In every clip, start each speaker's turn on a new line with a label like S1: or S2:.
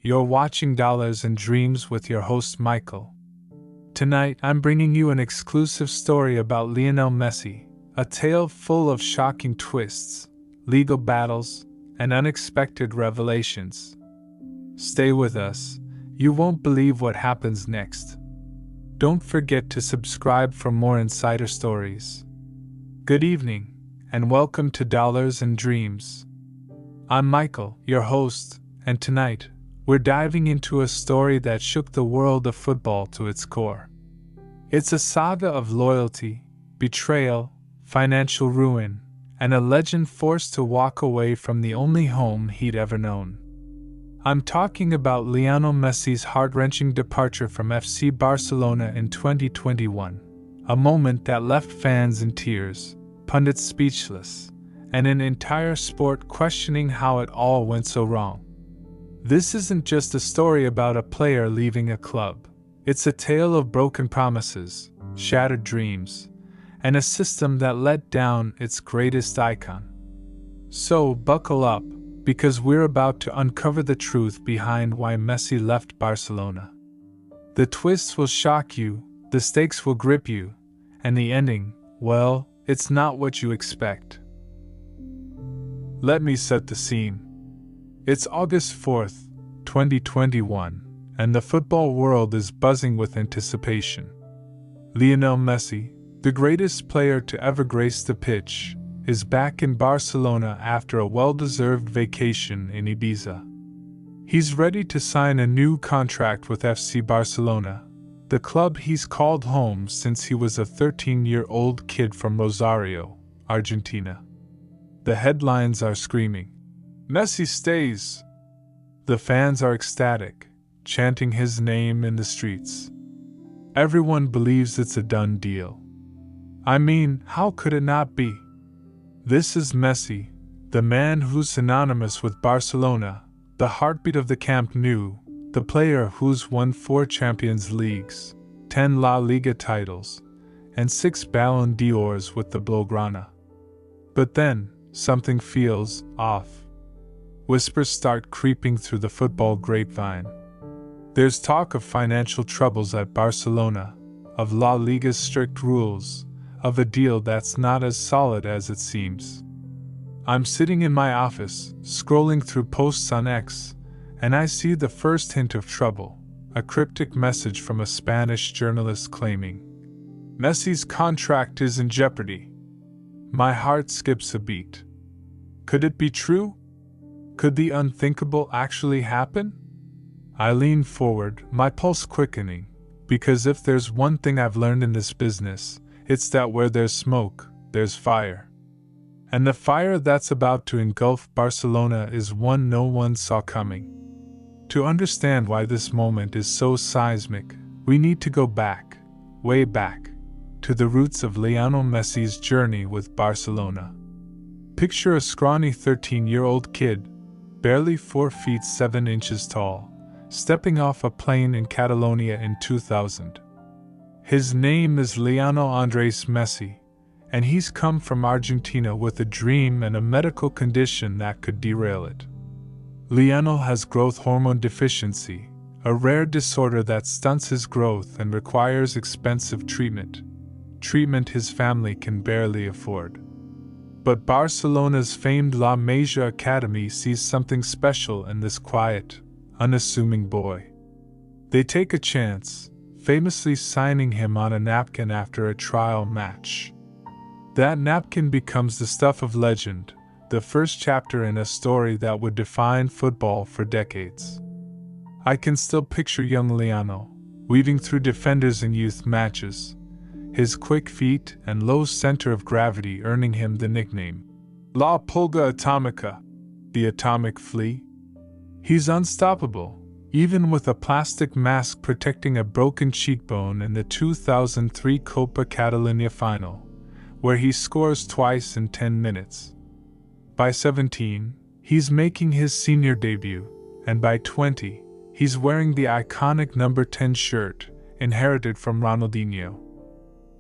S1: You're watching Dollars and Dreams with your host Michael. Tonight, I'm bringing you an exclusive story about Lionel Messi, a tale full of shocking twists, legal battles, and unexpected revelations. Stay with us, you won't believe what happens next. Don't forget to subscribe for more insider stories. Good evening, and welcome to Dollars and Dreams. I'm Michael, your host, and tonight, we're diving into a story that shook the world of football to its core. It's a saga of loyalty, betrayal, financial ruin, and a legend forced to walk away from the only home he'd ever known. I'm talking about Lionel Messi's heart-wrenching departure from FC Barcelona in 2021, a moment that left fans in tears, pundits speechless, and an entire sport questioning how it all went so wrong. This isn't just a story about a player leaving a club. It's a tale of broken promises, shattered dreams, and a system that let down its greatest icon. So, buckle up, because we're about to uncover the truth behind why Messi left Barcelona. The twists will shock you, the stakes will grip you, and the ending, well, it's not what you expect. Let me set the scene. It's August 4th, 2021, and the football world is buzzing with anticipation. Lionel Messi, the greatest player to ever grace the pitch, is back in Barcelona after a well-deserved vacation in Ibiza. He's ready to sign a new contract with FC Barcelona, the club he's called home since he was a 13-year-old kid from Rosario, Argentina. The headlines are screaming, "Messi stays!" The fans are ecstatic, chanting his name in the streets. Everyone believes it's a done deal. I mean, how could it not be? This is Messi, the man who's synonymous with Barcelona, the heartbeat of the Camp Nou, the player who's won 4 Champions Leagues, 10 La Liga titles, and 6 Ballon d'Ors with the Blaugrana. But then, something feels off. Whispers start creeping through the football grapevine. There's talk of financial troubles at Barcelona, of La Liga's strict rules, of a deal that's not as solid as it seems. I'm sitting in my office, scrolling through posts on X, and I see the first hint of trouble, a cryptic message from a Spanish journalist claiming, "Messi's contract is in jeopardy." My heart skips a beat. Could it be true? Could the unthinkable actually happen? I lean forward, my pulse quickening, because if there's one thing I've learned in this business, it's that where there's smoke, there's fire. And the fire that's about to engulf Barcelona is one no one saw coming. To understand why this moment is so seismic, we need to go back, way back, to the roots of Lionel Messi's journey with Barcelona. Picture a scrawny 13-year-old kid, barely 4 feet 7 inches tall, stepping off a plane in Catalonia in 2000. His name is Lionel Andres Messi, and he's come from Argentina with a dream and a medical condition that could derail it. Lionel has growth hormone deficiency, a rare disorder that stunts his growth and requires expensive treatment his family can barely afford. But Barcelona's famed La Masia Academy sees something special in this quiet, unassuming boy. They take a chance, famously signing him on a napkin after a trial match. That napkin becomes the stuff of legend, the first chapter in a story that would define football for decades. I can still picture young Lionel, weaving through defenders in youth matches, his quick feet and low center of gravity earning him the nickname La Pulga Atomica, the atomic flea. He's unstoppable, even with a plastic mask protecting a broken cheekbone in the 2003 Copa Catalunya final, where he scores twice in 10 minutes. By 17, he's making his senior debut, and by 20, he's wearing the iconic number 10 shirt, inherited from Ronaldinho.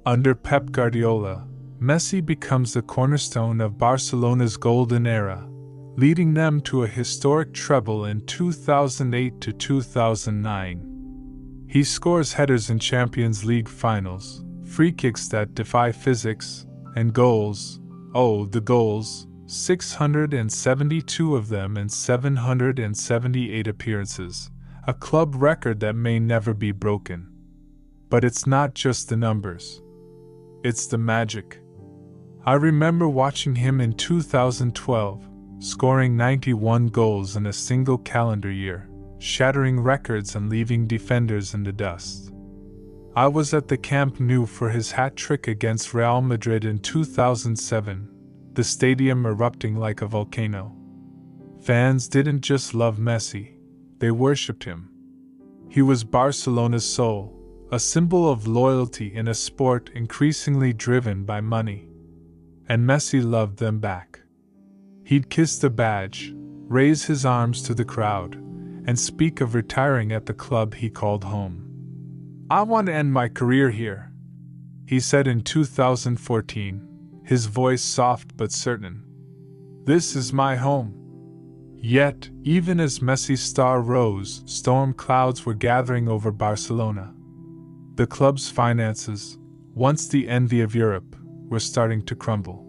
S1: Under Pep Guardiola, Messi becomes the cornerstone of Barcelona's golden era, leading them to a historic treble in 2008 to 2009. He scores headers in Champions League finals, free kicks that defy physics, and goals. Oh, the goals! 672 of them in 778 appearances, a club record that may never be broken. But it's not just the numbers. It's the magic. I remember watching him in 2012, scoring 91 goals in a single calendar year, shattering records and leaving defenders in the dust. I was at the Camp Nou for his hat-trick against Real Madrid in 2007, the stadium erupting like a volcano. Fans didn't just love Messi, they worshipped him. He was Barcelona's soul, a symbol of loyalty in a sport increasingly driven by money. And Messi loved them back. He'd kiss the badge, raise his arms to the crowd, and speak of retiring at the club he called home. "I want to end my career here," he said in 2014, his voice soft but certain. "This is my home." Yet, even as Messi's star rose, storm clouds were gathering over Barcelona. The club's finances, once the envy of Europe, were starting to crumble.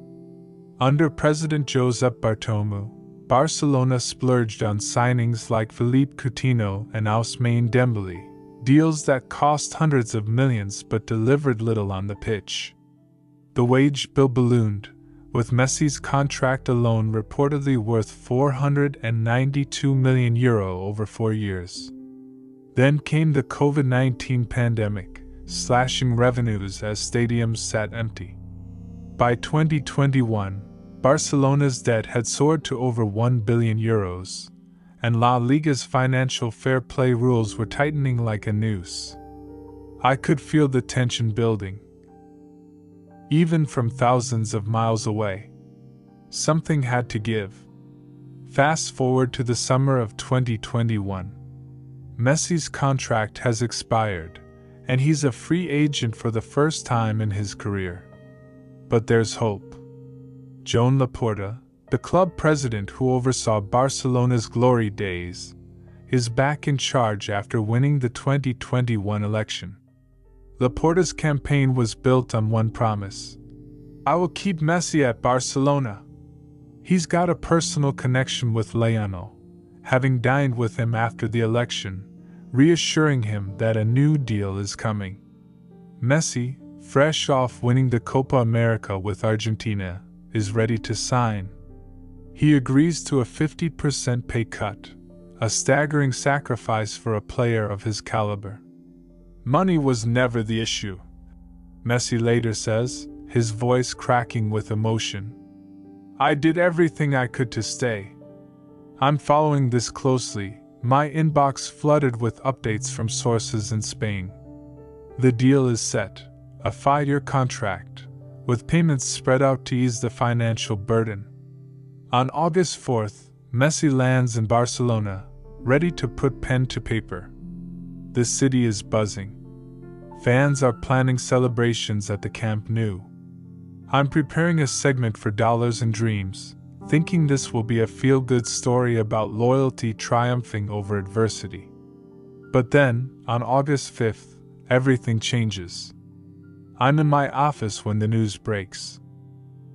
S1: Under President Josep Bartomeu, Barcelona splurged on signings like Philippe Coutinho and Ousmane Dembélé, deals that cost hundreds of millions but delivered little on the pitch. The wage bill ballooned, with Messi's contract alone reportedly worth €492 million over 4 years. Then came the COVID-19 pandemic, slashing revenues as stadiums sat empty. By 2021, Barcelona's debt had soared to over €1 billion, and La Liga's financial fair play rules were tightening like a noose. I could feel the tension building. Even from thousands of miles away. Something had to give. Fast forward to the summer of 2021. Messi's contract has expired, and he's a free agent for the first time in his career. But there's hope. Joan Laporta, the club president who oversaw Barcelona's glory days, is back in charge after winning the 2021 election. Laporta's campaign was built on one promise: "I will keep Messi at Barcelona." He's got a personal connection with Lionel, having dined with him after the election, reassuring him that a new deal is coming. Messi, fresh off winning the Copa America with Argentina, is ready to sign. He agrees to a 50% pay cut, a staggering sacrifice for a player of his caliber. Money was never the issue, Messi later says, his voice cracking with emotion. "I did everything I could to stay. I'm following this closely, my inbox flooded with updates from sources in Spain. The deal is set, a 5-year contract, with payments spread out to ease the financial burden." On August 4th, Messi lands in Barcelona, ready to put pen to paper. The city is buzzing. Fans are planning celebrations at the Camp Nou. I'm preparing a segment for Dollars and Dreams, thinking this will be a feel-good story about loyalty triumphing over adversity. But then, on August 5th, everything changes. I'm in my office when the news breaks.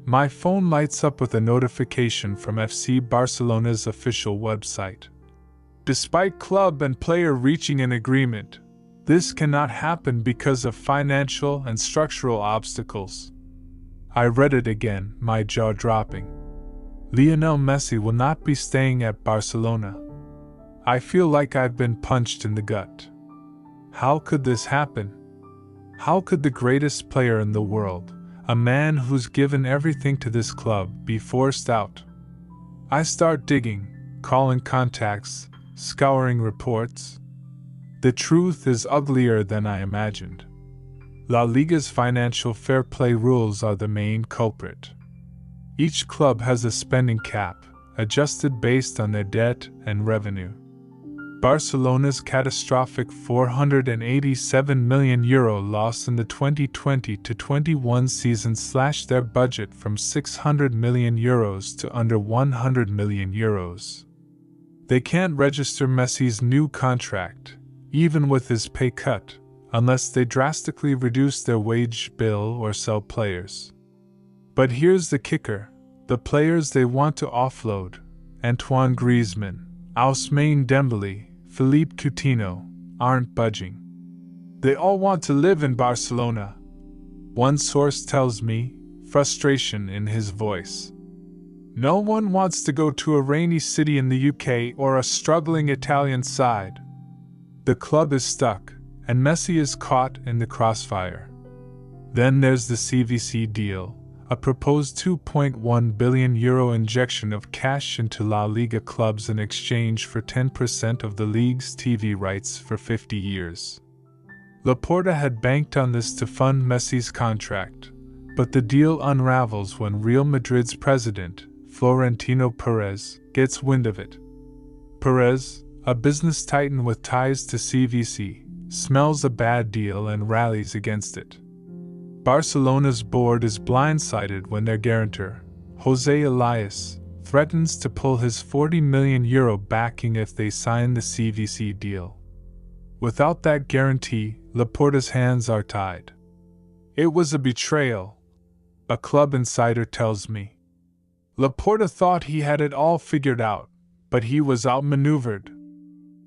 S1: My phone lights up with a notification from FC Barcelona's official website. Despite club and player reaching an agreement, this cannot happen because of financial and structural obstacles. I read it again, my jaw dropping. Lionel Messi will not be staying at Barcelona. I feel like I've been punched in the gut. How could this happen? How could the greatest player in the world, a man who's given everything to this club, be forced out? I start digging, calling contacts, scouring reports. The truth is uglier than I imagined. La Liga's financial fair play rules are the main culprit. Each club has a spending cap, adjusted based on their debt and revenue. Barcelona's catastrophic €487 million loss in the 2020-21 season slashed their budget from €600 million to under €100 million. They can't register Messi's new contract, even with his pay cut, unless they drastically reduce their wage bill or sell players. But here's the kicker: the players they want to offload, Antoine Griezmann, Ousmane Dembélé, Philippe Coutinho, aren't budging. They all want to live in Barcelona. One source tells me, frustration in his voice. No one wants to go to a rainy city in the UK or a struggling Italian side. The club is stuck, and Messi is caught in the crossfire. Then there's the CVC deal, a proposed €2.1 billion injection of cash into La Liga clubs in exchange for 10% of the league's TV rights for 50 years. Laporta had banked on this to fund Messi's contract, but the deal unravels when Real Madrid's president, Florentino Perez, gets wind of it. Perez, a business titan with ties to CVC, smells a bad deal and rallies against it. Barcelona's board is blindsided when their guarantor, José Elias, threatens to pull his €40 million backing if they sign the CVC deal. Without that guarantee, Laporta's hands are tied. It was a betrayal, a club insider tells me. Laporta thought he had it all figured out, but he was outmaneuvered.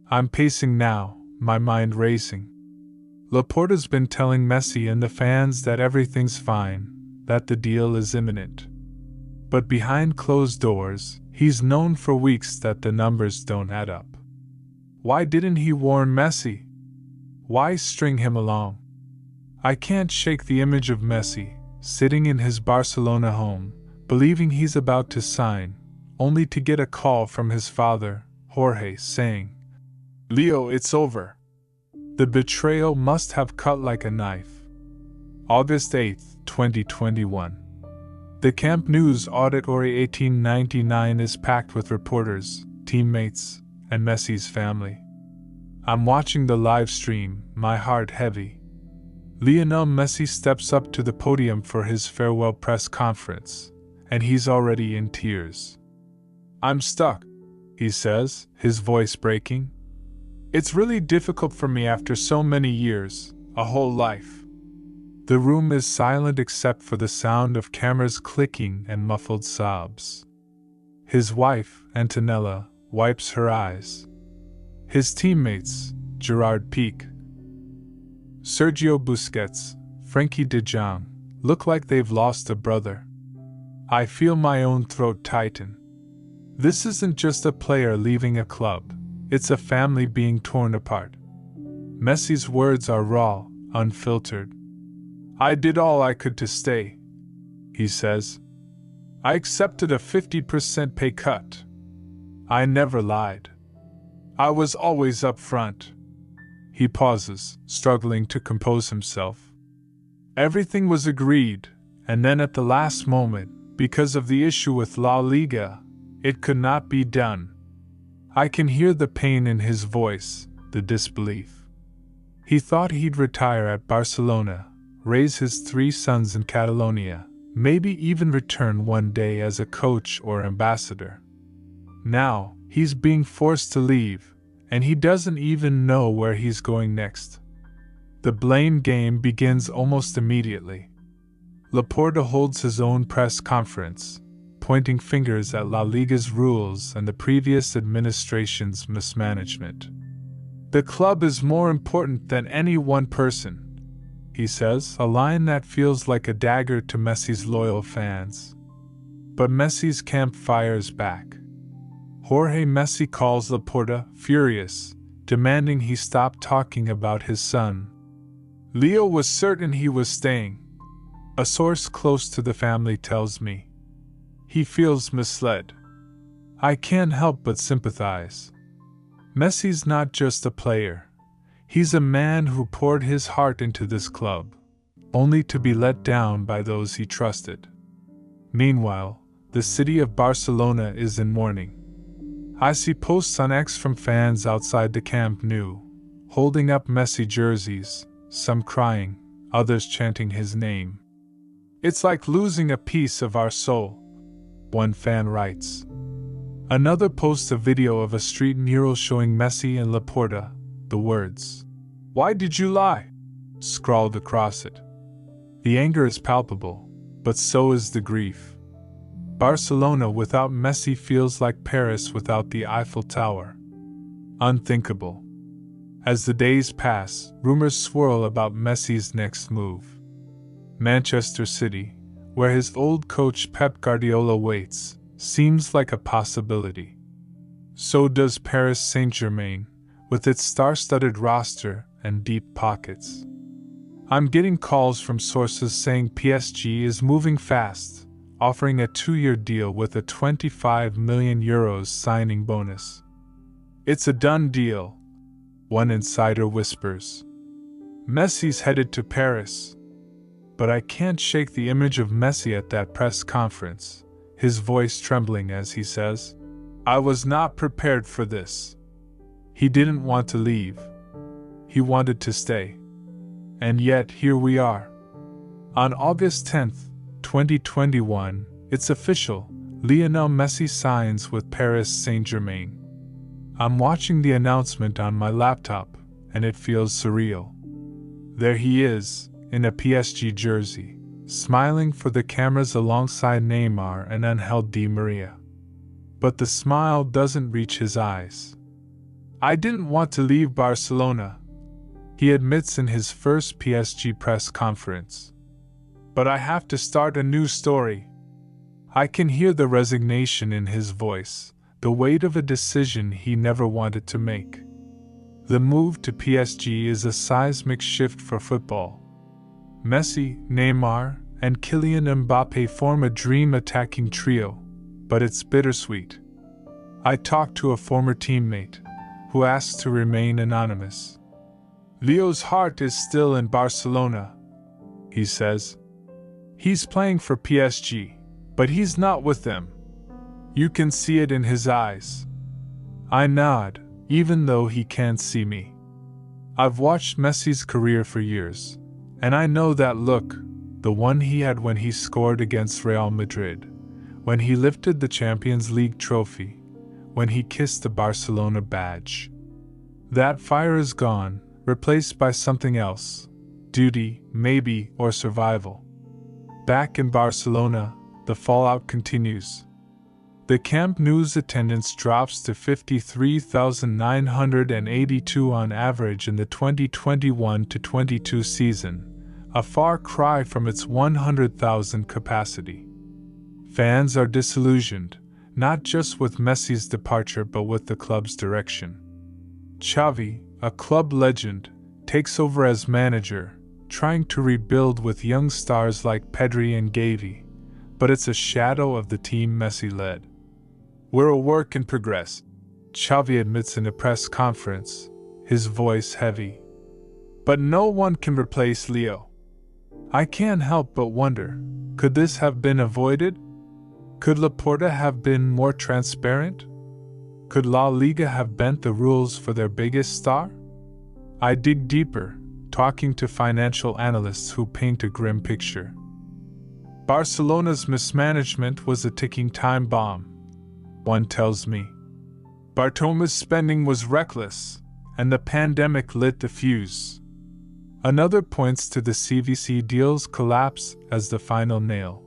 S1: I'm pacing now, my mind racing. Laporta's been telling Messi and the fans that everything's fine, that the deal is imminent. But behind closed doors, he's known for weeks that the numbers don't add up. Why didn't he warn Messi? Why string him along? I can't shake the image of Messi, sitting in his Barcelona home, believing he's about to sign, only to get a call from his father, Jorge, saying, "Leo, it's over." The betrayal must have cut like a knife. August 8, 2021. The Camp Nou's Auditory 1899 is packed with reporters, teammates, and Messi's family. I'm watching the live stream, my heart heavy. Lionel Messi steps up to the podium for his farewell press conference, and he's already in tears. "I'm stuck," he says, his voice breaking. "It's really difficult for me after so many years, a whole life." The room is silent except for the sound of cameras clicking and muffled sobs. His wife, Antonella, wipes her eyes. His teammates, Gerard Piqué, Sergio Busquets, Frenkie de Jong, look like they've lost a brother. I feel my own throat tighten. This isn't just a player leaving a club. It's a family being torn apart. Messi's words are raw, unfiltered. "I did all I could to stay," he says. "I accepted a 50% pay cut. I never lied. I was always up front." He pauses, struggling to compose himself. Everything was agreed, and then at the last moment, because of the issue with La Liga, it could not be done. I can hear the pain in his voice, the disbelief. He thought he'd retire at Barcelona, raise his 3 sons in Catalonia, maybe even return one day as a coach or ambassador. Now, he's being forced to leave, and he doesn't even know where he's going next. The blame game begins almost immediately. Laporta holds his own press conference, pointing fingers at La Liga's rules and the previous administration's mismanagement. "The club is more important than any one person," he says, a line that feels like a dagger to Messi's loyal fans. But Messi's camp fires back. Jorge Messi calls Laporta furious, demanding he stop talking about his son. Leo was certain he was staying. A source close to the family tells me. He feels misled. I can't help but sympathize. Messi's not just a player. He's a man who poured his heart into this club, only to be let down by those he trusted. Meanwhile, the city of Barcelona is in mourning. I see posts on X from fans outside the Camp Nou, holding up Messi jerseys, some crying, others chanting his name. It's like losing a piece of our soul, one fan writes. Another posts a video of a street mural showing Messi and Laporta, the words, "Why did you lie?" scrawled across it. The anger is palpable, but so is the grief. Barcelona without Messi feels like Paris without the Eiffel Tower. Unthinkable. As the days pass, rumors swirl about Messi's next move. Manchester City, where his old coach Pep Guardiola waits, seems like a possibility. So does Paris Saint-Germain, with its star-studded roster and deep pockets. I'm getting calls from sources saying PSG is moving fast, offering a 2-year deal with a €25 million signing bonus. It's a done deal, one insider whispers. Messi's headed to Paris. But I can't shake the image of Messi at that press conference, his voice trembling as he says, "I was not prepared for this." He didn't want to leave. He wanted to stay. And yet here we are. On August 10th, 2021, it's official, Lionel Messi signs with Paris Saint-Germain. I'm watching the announcement on my laptop, and it feels surreal. There he is, in a PSG jersey, smiling for the cameras alongside Neymar and Angel Di Maria. But the smile doesn't reach his eyes. "I didn't want to leave Barcelona," he admits in his first PSG press conference. "But I have to start a new story." I can hear the resignation in his voice, the weight of a decision he never wanted to make. The move to PSG is a seismic shift for football. Messi, Neymar, and Kylian Mbappé form a dream attacking trio, but it's bittersweet. I talked to a former teammate, who asked to remain anonymous. "Leo's heart is still in Barcelona," he says. "He's playing for PSG, but he's not with them. You can see it in his eyes." I nod, even though he can't see me. I've watched Messi's career for years, and I know that look, the one he had when he scored against Real Madrid, when he lifted the Champions League trophy, when he kissed the Barcelona badge. That fire is gone, replaced by something else, duty, maybe, or survival. Back in Barcelona, the fallout continues. The Camp Nou's attendance drops to 53,982 on average in the 2021-22 season, a far cry from its 100,000 capacity. Fans are disillusioned, not just with Messi's departure but with the club's direction. Xavi, a club legend, takes over as manager, trying to rebuild with young stars like Pedri and Gavi, but it's a shadow of the team Messi led. "We're a work in progress," Xavi admits in a press conference, his voice heavy. "But no one can replace Leo." I can't help but wonder, could this have been avoided? Could Laporta have been more transparent? Could La Liga have bent the rules for their biggest star? I dig deeper, talking to financial analysts who paint a grim picture. Barcelona's mismanagement was a ticking time bomb, one tells me. Bartomeu's spending was reckless, and the pandemic lit the fuse. Another points to the CVC deal's collapse as the final nail.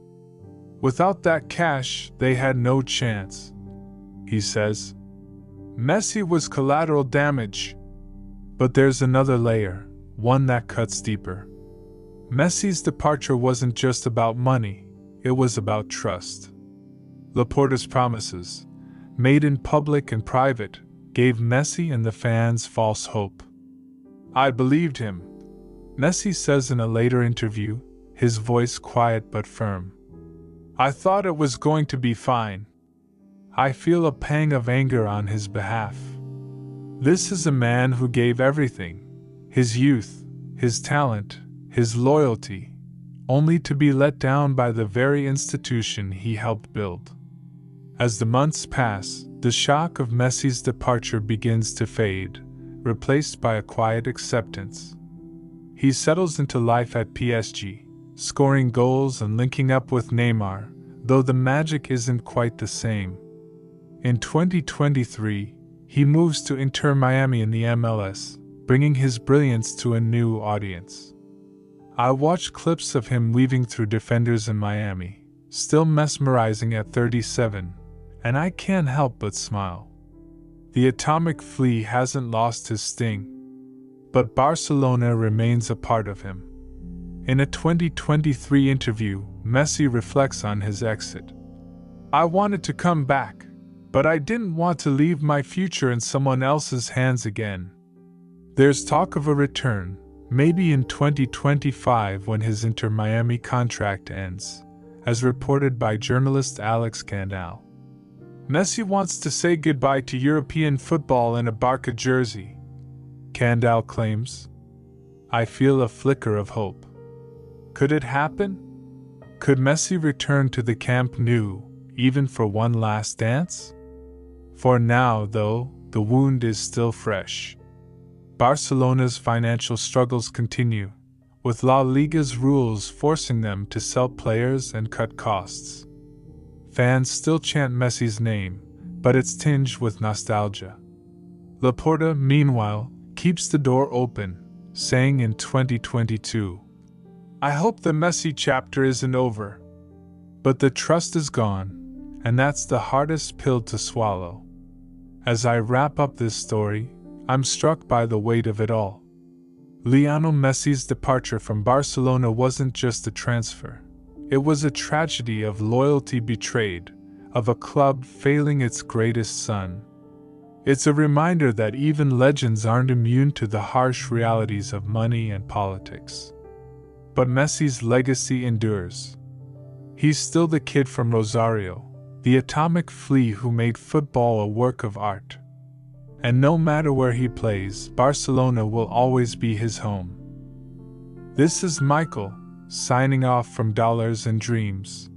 S1: Without that cash, they had no chance, he says. Messi was collateral damage. But there's another layer, one that cuts deeper. Messi's departure wasn't just about money, it was about trust. Laporta's promises, made in public and private, gave Messi and the fans false hope. "I believed him," Messi says in a later interview, his voice quiet but firm. "I thought it was going to be fine." I feel a pang of anger on his behalf. This is a man who gave everything, his youth, his talent, his loyalty, only to be let down by the very institution he helped build. As the months pass, The shock of Messi's departure begins to fade, replaced by a quiet acceptance. He settles into life at PSG, scoring goals and linking up with Neymar, though the magic isn't quite the same. In 2023, he moves to Inter Miami in the MLS, bringing his brilliance to a new audience. I watched clips of him weaving through defenders in Miami, still mesmerizing at 37, and I can't help but smile. The atomic flea hasn't lost his sting, but Barcelona remains a part of him. In a 2023 interview, Messi reflects on his exit. "I wanted to come back, but I didn't want to leave my future in someone else's hands again." There's talk of a return, maybe in 2025 when his Inter Miami contract ends, as reported by journalist Alex Candal. Messi wants to say goodbye to European football in a Barca jersey, Candal claims. I feel a flicker of hope. Could it happen? Could Messi return to the Camp Nou, even for one last dance? For now, though, the wound is still fresh. Barcelona's financial struggles continue, with La Liga's rules forcing them to sell players and cut costs. Fans still chant Messi's name, but it's tinged with nostalgia. Laporta, meanwhile, keeps the door open, saying in 2022, "I hope the Messi chapter isn't over." But the trust is gone, and that's the hardest pill to swallow. As I wrap up this story, I'm struck by the weight of it all. Lionel Messi's departure from Barcelona wasn't just a transfer. It was a tragedy of loyalty betrayed, of a club failing its greatest son. It's a reminder that even legends aren't immune to the harsh realities of money and politics. But Messi's legacy endures. He's still the kid from Rosario, the atomic flea who made football a work of art. And no matter where he plays, Barcelona will always be his home. This is Michael, signing off from Dollars and Dreams.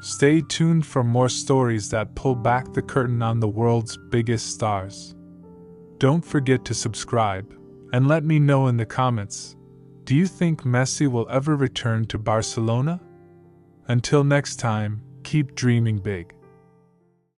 S1: Stay tuned for more stories that pull back the curtain on the world's biggest stars. Don't forget to subscribe, and let me know in the comments, do you think Messi will ever return to Barcelona? Until next time, keep dreaming big.